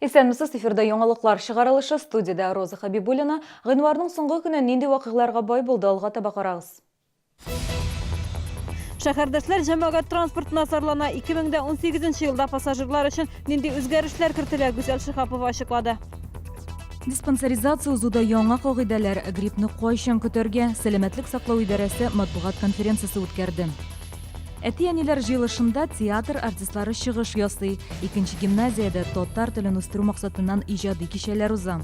Исәнмесез, эфирда яңалыклар чыгарылышы, студияда Роза Хабибуллина. Гыйнварның соңгы көне нинди вакыйгаларга бай булды, алга таба карагыз. Шәһәрдәшләр җәмәгать транспортына сарлана. 2018 елда пассажирлар өчен нинди үзгәрешләр кертелә, Гүзәл Шихапова ачыклады. Диспансеризация узуда яңа кагыйдәләр, гриппны кайчан көтәргә, сәламәтлек саклау идарәсе матбугат конференциясе үткәрде. Әти-әниләр җыелышында театр артистлары чыгыш ясый. Икенче гимназиядә татар телен үстерү максатыннан иҗади кичәләр уза.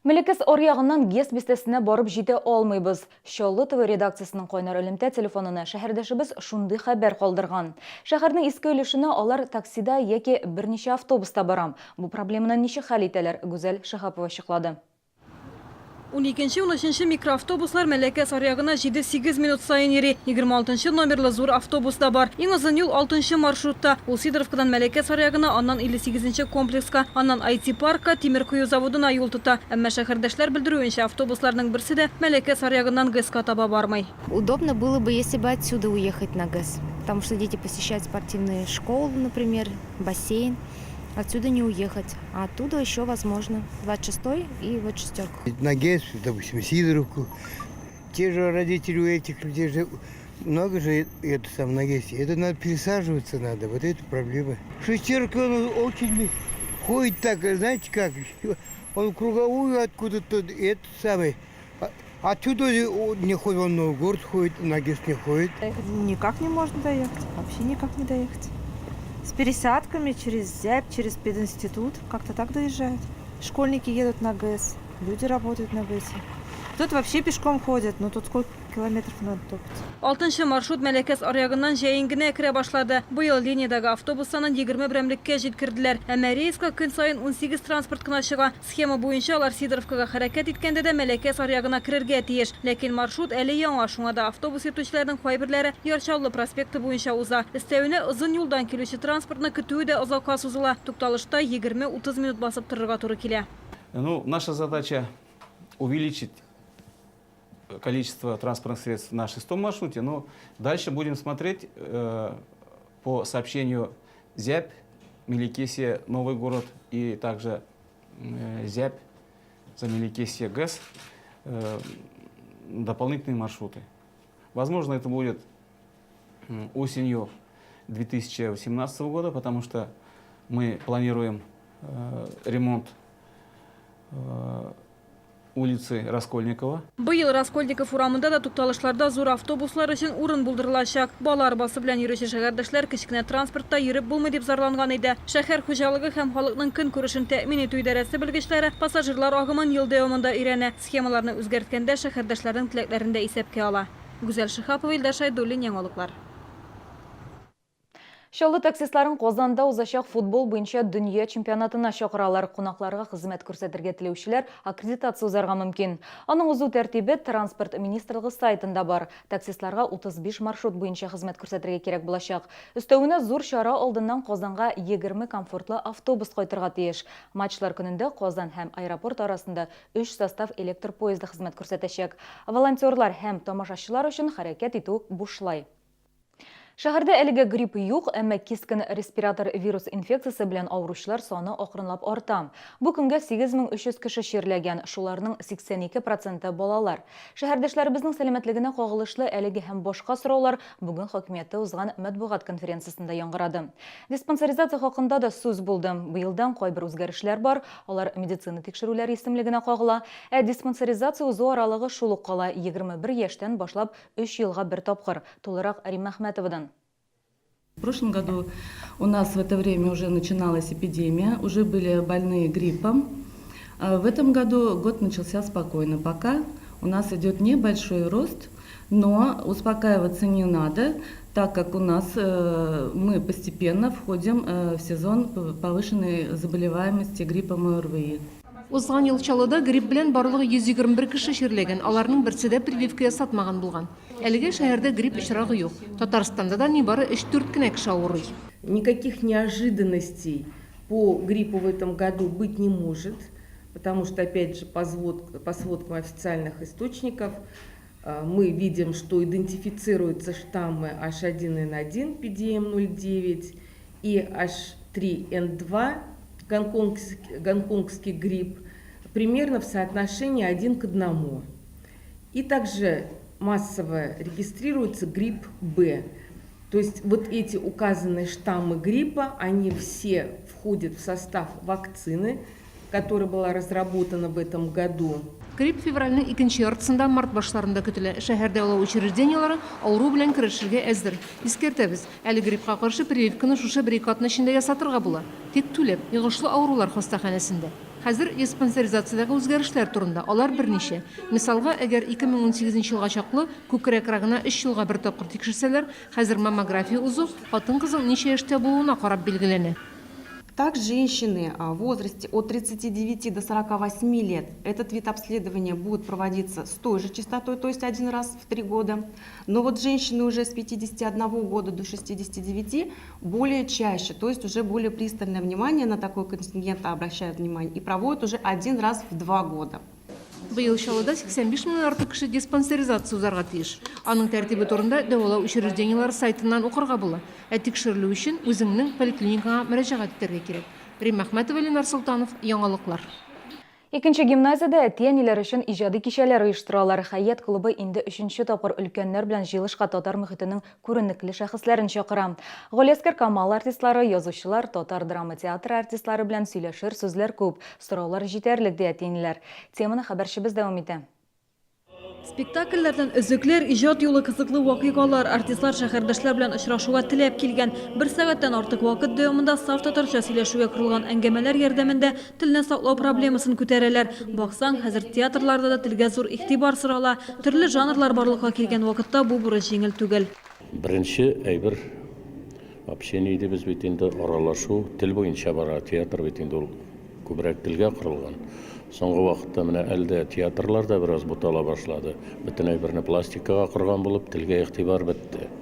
Мелекес аръягыннан ГЕС бистәсенә барып җитә алмыйбыз. Чаллы ТВ редакциясының кайнар элемтә телефонына шәһәрдәшебез шундый хәбәр калдырган. Шәһәрнең иске өлешенә алар таксида яки берничә автобуста барам. Бу проблеманы ничек хәл итәләр? Гүзәл Шихапова ачыклады. 12-13 микроавтобуслар Мәләкәс аръягына 7-8 минут сайын йөри. 26 номерлы зур автобус да бар. Иң озын юл 6 маршрутта. Ул Сидоровкадан Мәләкәс аръягына, аннан 58 комплекска, аннан IT паркка, тимер кую заводына юл тота. Әмма шәһәрдәшләр белдерүенчә, автобусларның берсе дә Мәләкәс аръягыннан ГЭСка таба бармый. Удобно было бы, если бы отсюда уехать на ГЭС. Потому что дети посещают спортивные школы, например, бассейн. Отсюда не уехать. А оттуда еще возможно 26-й и вот шестерку. На ГЭС, допустим, Сидоровку. Те же родители у этих людей же много же это сам на ГЭСе. Это надо пересаживаться надо. Вот это проблема. Шестерка, он очень ходит так, знаете как? Он круговую откуда-то, это самый. Отсюда не ходит, он в город ходит, на ГЭС не ходит. Никак не можно доехать. Вообще никак не доехать. С пересадками через Зябь, через пединститут. Как-то так доезжают. Школьники едут на ГЭС, люди работают на ГЭСе. Тут вообще пешком ходят, но тут сколько километров надо топать. 6 маршрут Мәләкәс аръягыннан җәйен генә керә башлады. Быел линиядәге автобус санын 20 берәмлеккә җиткерделәр. Әмма рейска көн сайын 18 транспорт кына чыга. Схема буенча алар Сидоровкага хәрәкәт иткәндә дә Мәләкәс аръягына керергә тиеш. Ләкин маршрут әле яңа, шуңа да автобус йөртүчеләрнең кайберләре Ярчаллы проспекты буенча уза. Өстәвенә озын юлдан килүче транспортны көтүе дә озакка сузыла. Тукталышта 20-30 минут басып торырга туры килә. Наша задача увеличить количество транспортных средств на 6-м маршруте, но дальше будем смотреть по сообщению Зябь, Мелекесье, Новый город и также Зябь, за Мелекесье, ГЭС, дополнительные маршруты. Возможно, это будет осенью 2018 года, потому что мы планируем ремонт улицы Раскольникова. Быел Раскольников урамында да тукталышларда зур автобуслар өчен урын булдырылачак. Бала арбасы белән йөрүче шәһәрдәшләр кечкенә транспортта йөреп булмый дип зарланган иде. Шәһәр хуҗалыгы һәм халыкның көн күрешен тәэмин итү идарәсе белгечләре пассажирлар агымын ел дәвамында өйрәнә. Схемаларны үзгәрткәндә шәһәрдәшләрнең теләкләрен дә исәпкә ала. Гүзәл Шихапова, Илдар Шайдуллин, яңалыклар. Чаллы таксистларын Казанда узачак футбол буенча дөнья чемпионатына чакыралар. Кунакларга хезмәт күрсәтергә теләүчеләр аккредитация узарга мөмкин. Аның узу тәртибе транспорт министрлыгы сайтында бар. Таксистларга 35 маршрут буенча хезмәт күрсәтергә кирәк булачак. Өстәвенә зур чара алдыннан Казанга 20 комфортлы автобус кайтырга тиеш. Матчлар көнендә Казан һәм аэропорт арасында 3 состав электр поезды хезмәт күрсәтәчәк. Волонтерлар һәм тамашачылар өчен хәрәкәт итү бушлай. Шәһәрдә әлегә грипп юк, әмма кискен респиратор вирус инфекциясы белән авыручылар саны акрынлап арта. Бу көнгә 8300 кеше чирләгән, шуларның 82% балалар. Шәһәрдәшләребезнең сәламәтлегенә кагылышлы әлеге һәм башка сораулар бүген хакимияттә узган матбугат конференциясендә яңгырады. Диспансеризация хакында да сүз булды. Быелдан кайбер үзгәрешләр бар, алар медицина тикшерүләре исемлегенә кагыла. Диспансеризация узу аралыгы шул ук кала, 21 яшьтән башлап 3 елга бер тапкыр. Тулырак Рим Әхмәтовадан. В прошлом году у нас в это время уже начиналась эпидемия, уже были больные гриппом. В этом году год начался спокойно. Пока у нас идет небольшой рост, но успокаиваться не надо, так как у нас мы постепенно входим в сезон повышенной заболеваемости гриппом и ОРВИ. Узган ел Чаллыда грипп белән барлыгы 121 кеше чирләгән, аларның берсе дә прививка ясатмаган булган. Әлегә шәһәрдә грипп очрагы юк. Татарстанда да нибары 3-4 кенә кеше авырый. Никаких неожиданностей по гриппу в этом году быть не может, потому что, опять же, по сводкам официальных источников мы видим, что идентифицируются штаммы H1N1 PDM09 и H3N2 гонконгский грипп примерно в соотношении 1 к 1. И также массово регистрируется грипп Б. То есть вот эти указанные штаммы гриппа, они все входят в состав вакцины, которая была разработана в этом году. Грипп февральның 2 яртысында март башларында көтелә. Шәһәрдә ала учреждениялары авыру белән көрәшергә әзер. Искәртәбез, әле гриппка каршы прививканы шушы бер ике атна эчендә ясатырга була. Тик түләп, йогышлы авырулар хастаханәсендә. Хәзер диспансеризациядәге үзгәрешләр турында алар берничә. Мисалга, әгәр 2018 елга чаклы күкрәк рагына 3 елга бер тапкыр тикшерсәләр, хәзер маммография узу хатын-кызның ничә яшьтә булуына карап билгеләнә. Так, женщины в возрасте от 39 до 48 лет, этот вид обследования будет проводиться с той же частотой, то есть 1 раз в 3 года. Но вот женщины уже с 51 года до 69 более чаще, то есть уже более пристальное внимание на такой контингент обращают внимание и проводят уже 1 раз в 2 года. Быел Чаллыда 85 меңнән артык кеше диспансеризация узарга тиеш. Аның тәртибе турында дәвалау учреждениялары сайтыннан укырга була. Ә тикшерелү өчен үзеңнең поликлиникага мөрәҗәгать итәргә кирәк. Рим Әхмәтова, Ленар Султанов, Яңалыклар. Икенче гимназиядә әтиәниләр өчен иҗади кичәләр оештыралар. Хәят клубы инде 3нче тапкыр өлкәннәр белән җыелышка татар мөхитенең күренекле шәхесләрен чакыра. Галиәскәр Камал артистлары, язучылар, татар драма театры артистлары белән сөйләшер, сүзләр күп, сораулар җитәрлек ди әтиәниләр. Теманы хәбәрчебез дәвам итә. Спектакльләрдән өзекләр, иҗат юлы кызыклы вакыйгалар, артистлар шәһәрдәшләр белән очрашуга теләп килгән. 1 сәгатьтән артык вакыт дәвамында саф татарча сөйләшүгә корылган әңгәмәләр ярдәмендә телне саклау проблемасын күтәрәләр. Баксаң, хәзер театрларда да телгә зур игътибар сорала. Төрле жанрлар барлыкка килгән вакытта бу бурыч җиңел түгел. Беренче әйбер общение без бит инде аралашу тел буенча бара. Театр бит инде ул күбрәк телгә корылган. Соңгы вакытта менә әлдә театрларда бераз бутала башлады. Бөтен әйберне пластикага корган булып, телгә игътибар бетте.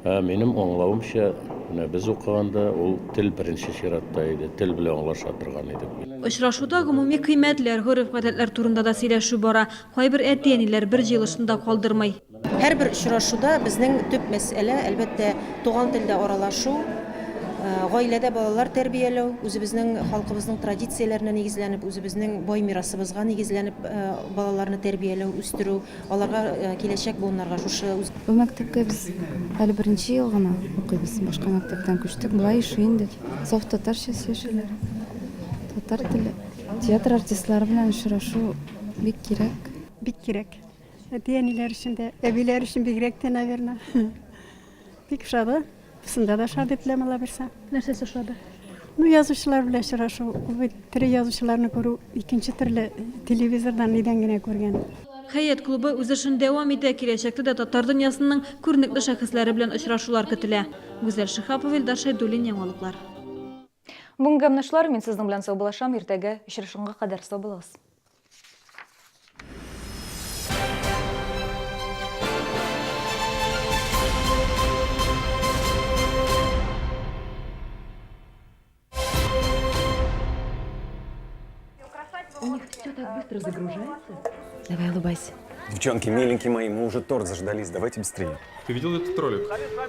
Минем аңлавымча, менә без укыганда ул тел беренче чиратта иде, тел белән аңлаша торган идек. Очрашуда гомуми кыйммәтләр, гореф-гадәтләр турында да сөйләшү бара. Кайбер әтиәниләр бер җыелышында калдырмый. Һәрбер очрашуда безнең төп мәсьәлә әлбәттә туган телдә аралашу, гаиләдә балалар тәрбияләү, үзебезнең халкыбызның традицияләренә нигезләнеп, үзебезнең бай мирасыбызга нигезләнеп балаларны тәрбияләү, үстерү, аларга киләчәк буыннарга шушы. Бу мәктәпкә без әле беренче ел гына укыйбыз. Башка мәктәптән күчтек. Булай эше инде. Саф татарча сөйләшәләр. Татар теле. Театр артистлары белән очрашу бик кирәк. Бик кирәк. Әтиәниләр өчен дә, әбиләр өчен бигрәк тә, наверное. Бик шады. Сында да шады беләм ала берсә. Нәрсәсе шады? Ну, язучылар белән очрашу, тере язучыларны күрү икенче төрле телевизордан нидән генә күргән. Хәят клубы үз эшен дәвам итә, киләчәктә дә татар дөньясының күренекле шәхесләре белән очрашулар көтелә. Гүзәл Шихапова, Илдар Шәйдуллин, Яңалыклар. Бүгенге гәмнәшләр, мин сезнең белән саубулашам, иртәгә очрашканга кадәр сау булыгыз. У них все так быстро загружается. Давай улыбайся. Девчонки, миленькие мои, мы уже торт заждались, давайте быстрее. Ты видел этот ролик?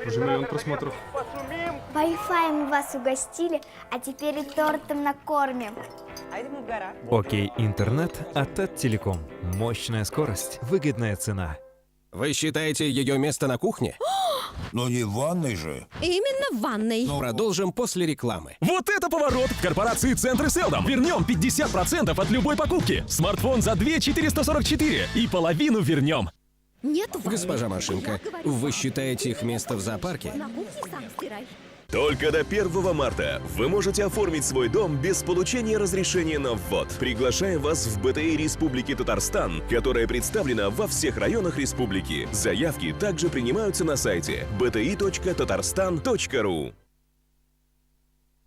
Уже 1 миллион просмотров. Wi-Fi мы вас угостили, а теперь и тортом накормим. Окей, интернет от Телеком. Мощная скорость, выгодная цена. Вы считаете ее место на кухне? Но не в ванной же. Именно в ванной. Продолжим после рекламы. Вот это поворот! В корпорации Центры Селдом вернем 50% от любой покупки. Смартфон за 2 444 и половину вернем. Нет, госпожа Машинка, вы считаете их место в зоопарке? На кухне сам стирай. Только до 1 марта вы можете оформить свой дом без получения разрешения на ввод. Приглашаем вас в БТИ Республики Татарстан, которая представлена во всех районах республики. Заявки также принимаются на сайте bti.tatarstan.ru.